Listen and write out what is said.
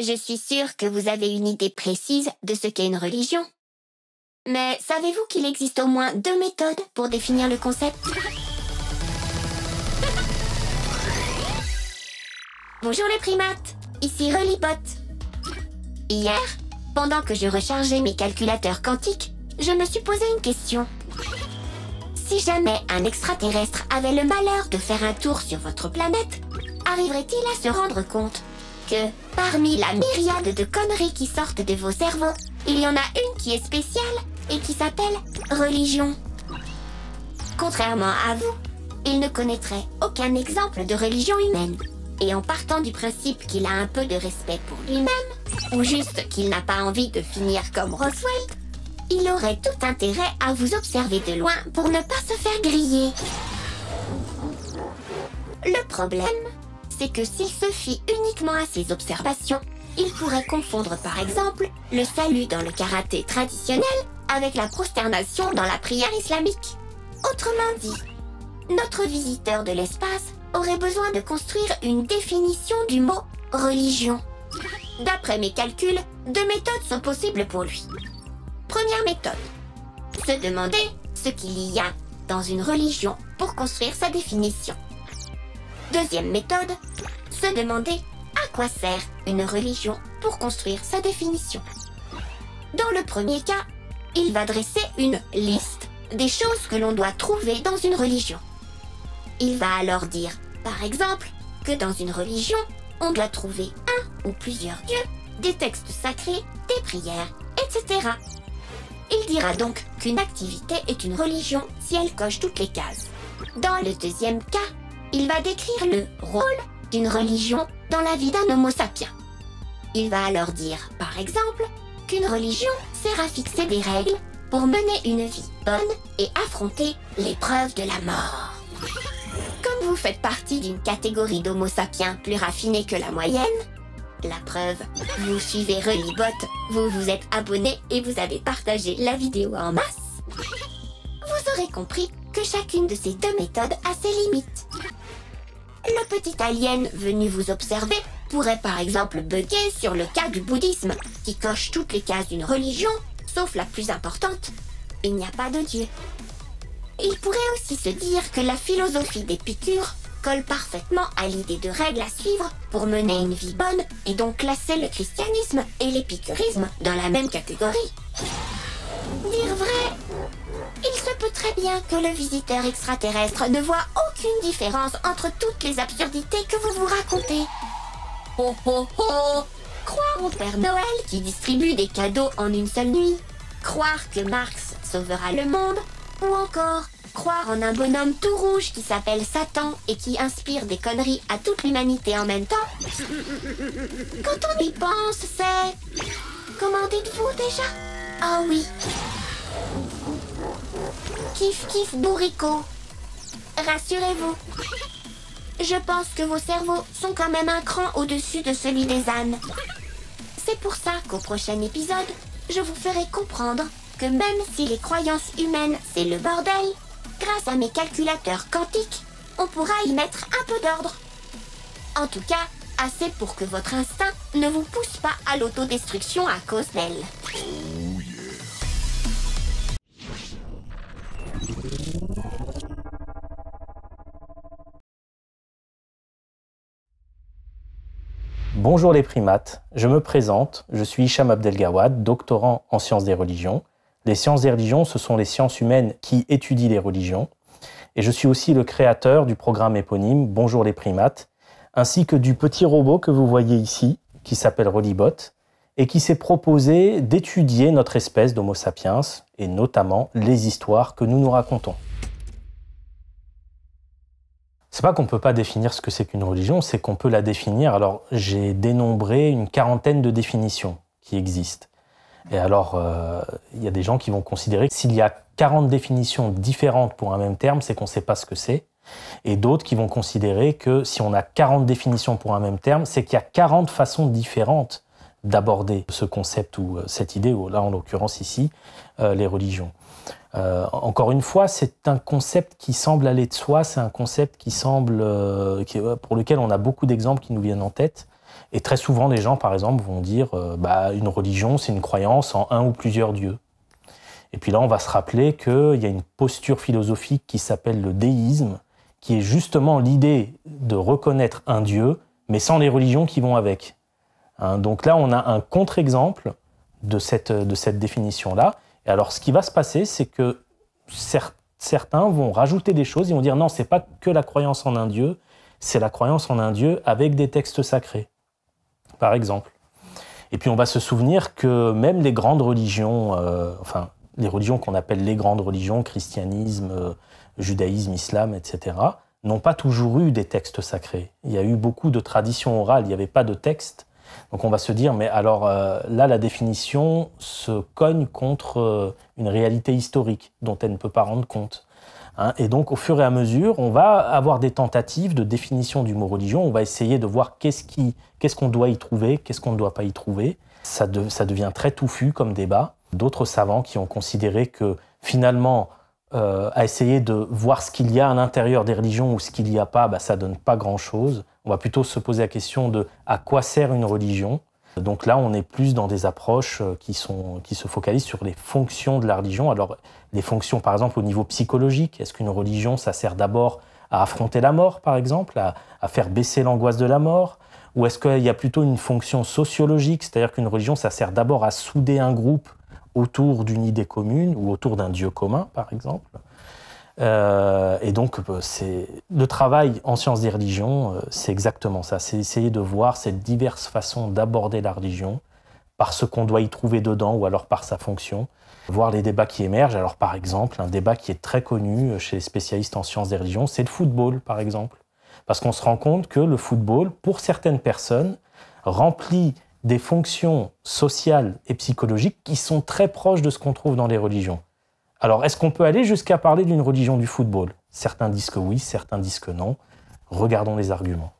Je suis sûre que vous avez une idée précise de ce qu'est une religion. Mais savez-vous qu'il existe au moins 2 méthodes pour définir le concept? Bonjour les primates, ici Rolibot. Hier, pendant que je rechargeais mes calculateurs quantiques, je me suis posé une question. Si jamais un extraterrestre avait le malheur de faire un tour sur votre planète, arriverait-il à se rendre compte que parmi la myriade de conneries qui sortent de vos cerveaux, il y en a une qui est spéciale et qui s'appelle religion? Contrairement à vous, il ne connaîtrait aucun exemple de religion humaine. Et en partant du principe qu'il a un peu de respect pour lui-même, ou juste qu'il n'a pas envie de finir comme Roswell, il aurait tout intérêt à vous observer de loin pour ne pas se faire griller. Le problème, c'est que s'il se fie uniquement à ses observations, il pourrait confondre par exemple le salut dans le karaté traditionnel avec la prosternation dans la prière islamique. Autrement dit, notre visiteur de l'espace aurait besoin de construire une définition du mot « religion ». D'après mes calculs, 2 méthodes sont possibles pour lui. Première méthode, se demander ce qu'il y a dans une religion pour construire sa définition. Deuxième méthode, se demander à quoi sert une religion pour construire sa définition. Dans le premier cas, il va dresser une liste des choses que l'on doit trouver dans une religion. Il va alors dire, par exemple, que dans une religion, on doit trouver un ou plusieurs dieux, des textes sacrés, des prières, etc. Il dira donc qu'une activité est une religion si elle coche toutes les cases. Dans le deuxième cas, il va décrire le rôle d'une religion dans la vie d'un homo sapiens. Il va alors dire, par exemple, qu'une religion sert à fixer des règles pour mener une vie bonne et affronter l'épreuve de la mort. Comme vous faites partie d'une catégorie d'homo sapiens plus raffinée que la moyenne, la preuve, vous suivez Rolibot, vous vous êtes abonné et vous avez partagé la vidéo en masse, vous aurez compris que chacune de ces 2 méthodes a ses limites. Le petit alien venu vous observer pourrait par exemple bugger sur le cas du bouddhisme, qui coche toutes les cases d'une religion, sauf la plus importante, il n'y a pas de Dieu. Il pourrait aussi se dire que la philosophie d'Épicure colle parfaitement à l'idée de règles à suivre pour mener une vie bonne et donc classer le christianisme et l'épicurisme dans la même catégorie. Dire vrai, il se peut très bien que le visiteur extraterrestre ne voit aucune différence entre toutes les absurdités que vous vous racontez. Ho ho ho! Croire au Père Noël qui distribue des cadeaux en une seule nuit, croire que Marx sauvera le monde, ou encore croire en un bonhomme tout rouge qui s'appelle Satan et qui inspire des conneries à toute l'humanité en même temps. Quand on y pense, c'est... Comment dites-vous déjà? Ah oui. Kiff kiff bourricot. Rassurez-vous. Je pense que vos cerveaux sont quand même un cran au-dessus de celui des ânes. C'est pour ça qu'au prochain épisode, je vous ferai comprendre que même si les croyances humaines c'est le bordel, grâce à mes calculateurs quantiques, on pourra y mettre un peu d'ordre. En tout cas, assez pour que votre instinct ne vous pousse pas à l'autodestruction à cause d'elle. Oh yeah. Bonjour les primates, je me présente, je suis Hicham Abdelgawad, doctorant en sciences des religions. Les sciences des religions, ce sont les sciences humaines qui étudient les religions. Et je suis aussi le créateur du programme éponyme Bonjour les primates, ainsi que du petit robot que vous voyez ici, qui s'appelle Rolibot, et qui s'est proposé d'étudier notre espèce d'Homo sapiens, et notamment les histoires que nous nous racontons. C'est pas qu'on peut pas définir ce que c'est qu'une religion, c'est qu'on peut la définir. Alors, j'ai dénombré une 40aine de définitions qui existent. Et alors, il y a des gens qui vont considérer que s'il y a 40 définitions différentes pour un même terme, c'est qu'on ne sait pas ce que c'est. Et d'autres qui vont considérer que si on a 40 définitions pour un même terme, c'est qu'il y a 40 façons différentes d'aborder ce concept ou cette idée, ou là en l'occurrence ici, les religions. Encore une fois, c'est un concept qui semble aller de soi, c'est un concept qui semble, pour lequel on a beaucoup d'exemples qui nous viennent en tête. Et très souvent, les gens, par exemple, vont dire une religion, c'est une croyance en un ou plusieurs dieux. Et puis là, on va se rappeler qu'il y a une posture philosophique qui s'appelle le déisme, qui est justement l'idée de reconnaître un dieu, mais sans les religions qui vont avec. Donc là, on a un contre-exemple de cette définition-là. Et alors, ce qui va se passer, c'est que certains vont rajouter des choses, ils vont dire non, c'est pas que la croyance en un dieu, c'est la croyance en un dieu avec des textes sacrés, par exemple. Et puis on va se souvenir que même les grandes religions, les religions qu'on appelle les grandes religions, christianisme, judaïsme, islam, etc., n'ont pas toujours eu des textes sacrés. Il y a eu beaucoup de traditions orales, il n'y avait pas de texte. Donc on va se dire, mais alors là, la définition se cogne contre une réalité historique dont elle ne peut pas rendre compte. Et donc, au fur et à mesure, on va avoir des tentatives de définition du mot religion. On va essayer de voir qu'est-ce qu'on doit y trouver, qu'est-ce qu'on ne doit pas y trouver. Ça devient très touffu comme débat. D'autres savants qui ont considéré que, finalement, à essayer de voir ce qu'il y a à l'intérieur des religions ou ce qu'il n'y a pas, ça ne donne pas grand-chose. On va plutôt se poser la question de à quoi sert une religion. Donc là, on est plus dans des approches qui se focalisent sur les fonctions de la religion. Alors, les fonctions, par exemple, au niveau psychologique. Est-ce qu'une religion, ça sert d'abord à affronter la mort, par exemple, à faire baisser l'angoisse de la mort? Ou est-ce qu'il y a plutôt une fonction sociologique, c'est-à-dire qu'une religion, ça sert d'abord à souder un groupe autour d'une idée commune ou autour d'un dieu commun, par exemple? Et donc, le travail en sciences des religions, c'est exactement ça. C'est essayer de voir ces diverses façons d'aborder la religion par ce qu'on doit y trouver dedans ou alors par sa fonction. Voir les débats qui émergent. Alors, par exemple, un débat qui est très connu chez les spécialistes en sciences des religions, c'est le football, par exemple. Parce qu'on se rend compte que le football, pour certaines personnes, remplit des fonctions sociales et psychologiques qui sont très proches de ce qu'on trouve dans les religions. Alors, est-ce qu'on peut aller jusqu'à parler d'une religion du football? Certains disent que oui, certains disent que non. Regardons les arguments.